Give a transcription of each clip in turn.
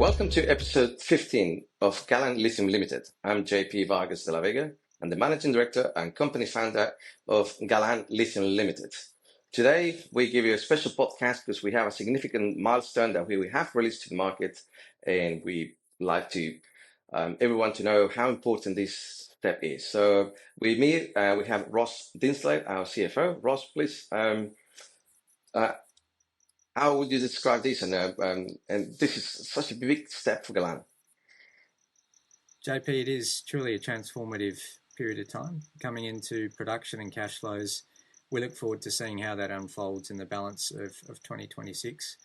Welcome to episode 15 of Galan Lithium Limited. I'm JP Vargas de la Vega. I'm the managing director and company founder of Galan Lithium Limited. Today, we give you a special podcast because we have a significant milestone that we have released to the market, and we like to everyone to know how important this step is. So with me, we have Ross Dinsley, our CFO. Ross, please. How would you describe this? And this is such a big step for Galan. JP, it is truly a transformative period of time coming into production and cash flows. We look forward to seeing how that unfolds in the balance of 2026.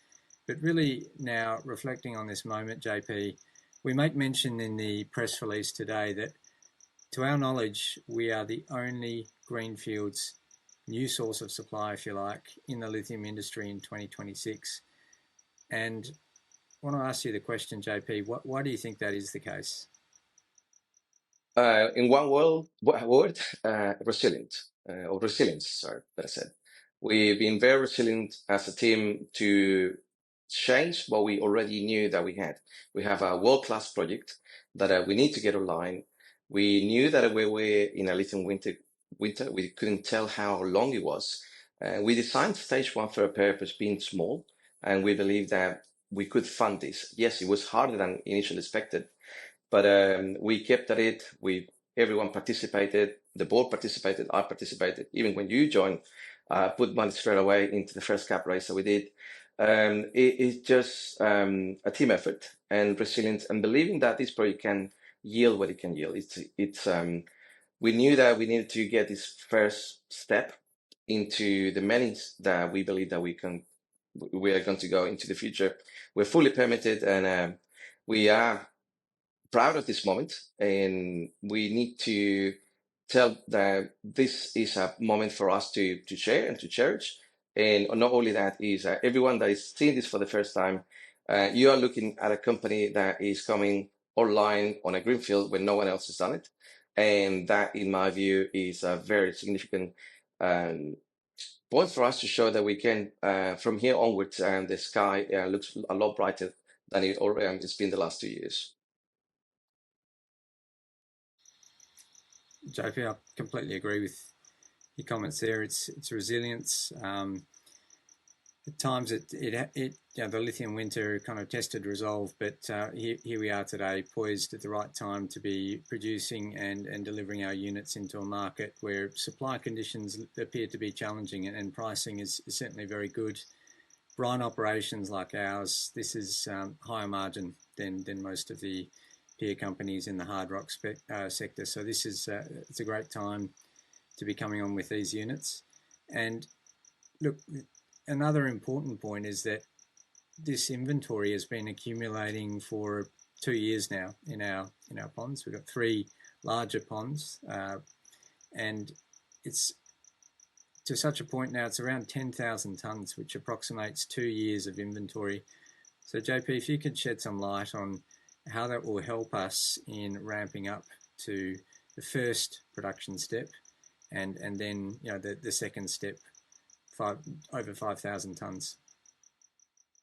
But really now reflecting on this moment, JP, we make mention in the press release today that to our knowledge, we are the only greenfields new source of supply, if you like, in the lithium industry in 2026. And I want to ask you the question, JP, why do you think that is the case? In one word, resilient, or resilience, sorry, better said. We've been very resilient as a team to change what we already knew that we had. We have a world-class project that we need to get online. We knew that we were in a lithium winter. We couldn't tell how long it was. We designed stage one for a purpose, being small, and we believe that we could fund this. Yes, it was harder than initially expected, but we kept at it. Everyone participated. The board participated. I participated. Even when you joined, put money straight away into the first cap raise that we did. It's just a team effort and resilience, and believing that this project can yield what it can yield. We knew that we needed to get this first step into the many that we believe that we are going to go into the future. We're fully permitted, and we are proud of this moment, and we need to tell that this is a moment for us to share and to cherish. And not only that, is everyone that is seeing this for the first time, you are looking at a company that is coming online on a greenfield when no one else has done it. And that, in my view, is a very significant point for us to show that we can, from here onwards, the sky looks a lot brighter than it already has been the last 2 years. JP, I completely agree with your comments there. It's resilience. At times, the lithium winter kind of tested resolve, but here we are today, poised at the right time to be producing and delivering our units into a market where supply conditions appear to be challenging and pricing is certainly very good. Brine operations like ours, this is higher margin than most of the peer companies in the hard rock sector. So this is it's a great time to be coming on with these units. And look, another important point is that this inventory has been accumulating for 2 years now in our ponds. We've got 3 larger ponds, and it's to such a point now it's around 10,000 tonnes, which approximates 2 years of inventory. So JP, if you could shed some light on how that will help us in ramping up to the first production step, and then the second step, over 5,000 tonnes.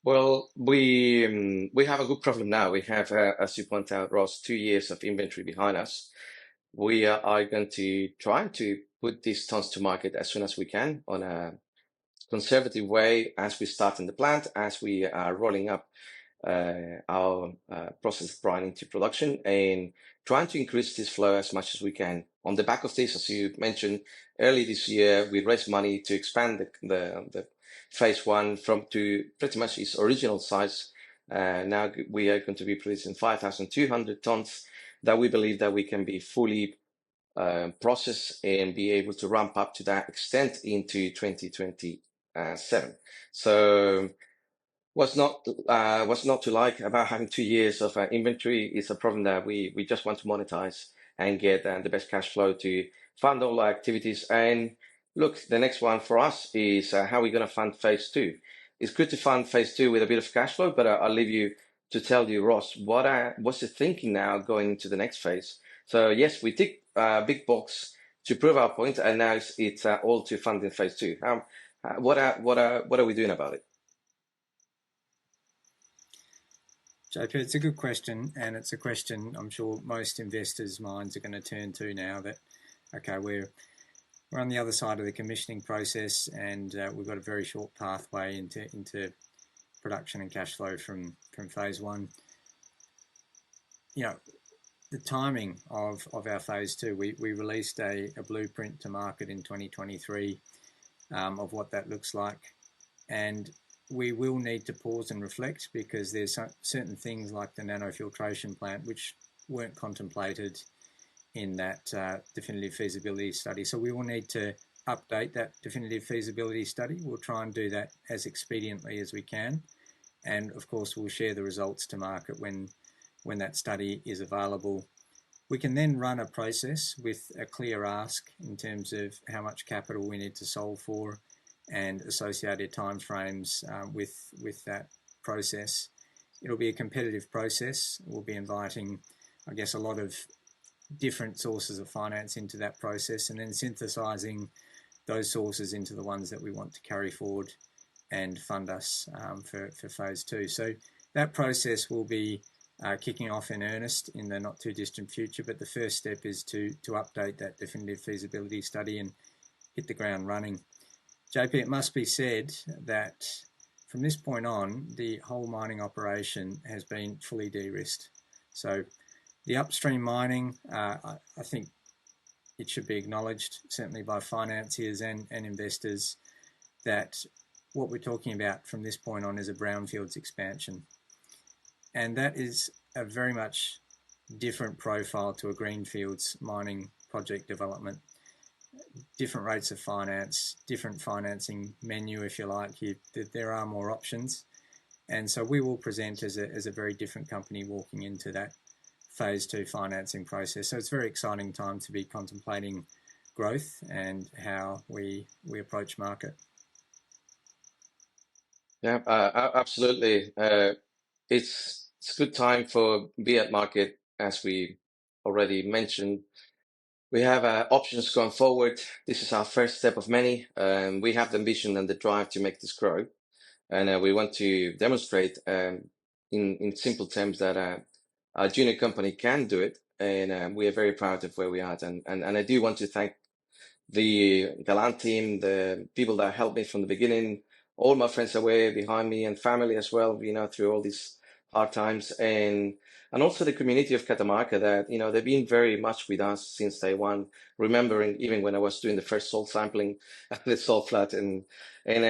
Well, we have a good problem now. We have, as you point out, Ross, 2 years of inventory behind us. We are going to try to put these tons to market as soon as we can on a conservative way as we start in the plant, as we are rolling up our processed brine into production, and trying to increase this flow as much as we can. On the back of this, as you mentioned, early this year, we raised money to expand the phase one to pretty much its original size. Now we are going to be producing 5,200 tons that we believe that we can be fully processed and be able to ramp up to that extent into 2027. So what's not to like about having 2 years of inventory is a problem that we just want to monetize and get the best cash flow to fund all our activities. And look, the next one for us is how we're going to fund phase 2. It's good to fund phase 2 with a bit of cash flow, but I'll leave you to tell you, Ross, what's the thinking now going into the next phase? So yes, we tick big box to prove our point, and now it's all to fund in phase 2. What are we doing about it? JP, it's a good question, and it's a question I'm sure most investors' minds are going to turn to now that, okay, we're on the other side of the commissioning process, and we've got a very short pathway into production and cash flow from phase one. You know, the timing of our phase two, we released a blueprint to market in 2023 of what that looks like, and we will need to pause and reflect because there's certain things like the nanofiltration plant which weren't contemplated in that definitive feasibility study. So we will need to update that definitive feasibility study. We'll try and do that as expediently as we can. And of course, we'll share the results to market when that study is available. We can then run a process with a clear ask in terms of how much capital we need to solve for and associated timeframes with that process. It'll be a competitive process. We'll be inviting, I guess, a lot of different sources of finance into that process and then synthesizing those sources into the ones that we want to carry forward and fund us for phase two. So that process will be kicking off in earnest in the not too distant future, but the first step is to update that definitive feasibility study and hit the ground running. JP, it must be said that from this point on, the whole mining operation has been fully de-risked. So the upstream mining, I think it should be acknowledged, certainly by financiers and investors, that what we're talking about from this point on is a brownfields expansion. And that is a very much different profile to a greenfields mining project development. Different rates of finance, different financing menu, if you like. There are more options. And so we will present as a very different company walking into that phase two financing process. So it's a very exciting time to be contemplating growth and how we approach market. Yeah, absolutely. It's a good time for be at market, as we already mentioned. We have options going forward. This is our first step of many. We have the ambition and the drive to make this grow. And we want to demonstrate in simple terms that a junior company can do it. And we are very proud of where we are. And I do want to thank the Galan team, the people that helped me from the beginning, all my friends away behind me and family as well, through all these hard times. And also the community of Catamarca that, they've been very much with us since day one, remembering even when I was doing the first salt sampling at the salt flat. And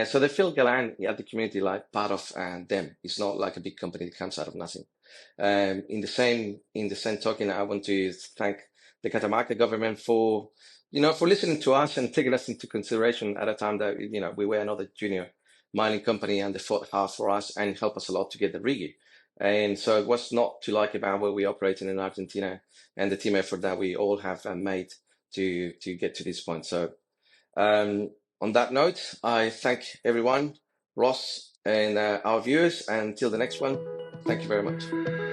so they feel Galan at the community like part of them. It's not like a big company that comes out of nothing. In the same token, I want to thank the Catamarca government for listening to us and taking us into consideration at a time that, we were another junior mining company and they fought hard for us and helped us a lot to get the RIGI. And so what's not to like about where we operate in Argentina and the team effort that we all have made to get to this point. So on that note, I thank everyone, Ross and our viewers, and until the next one, thank you very much.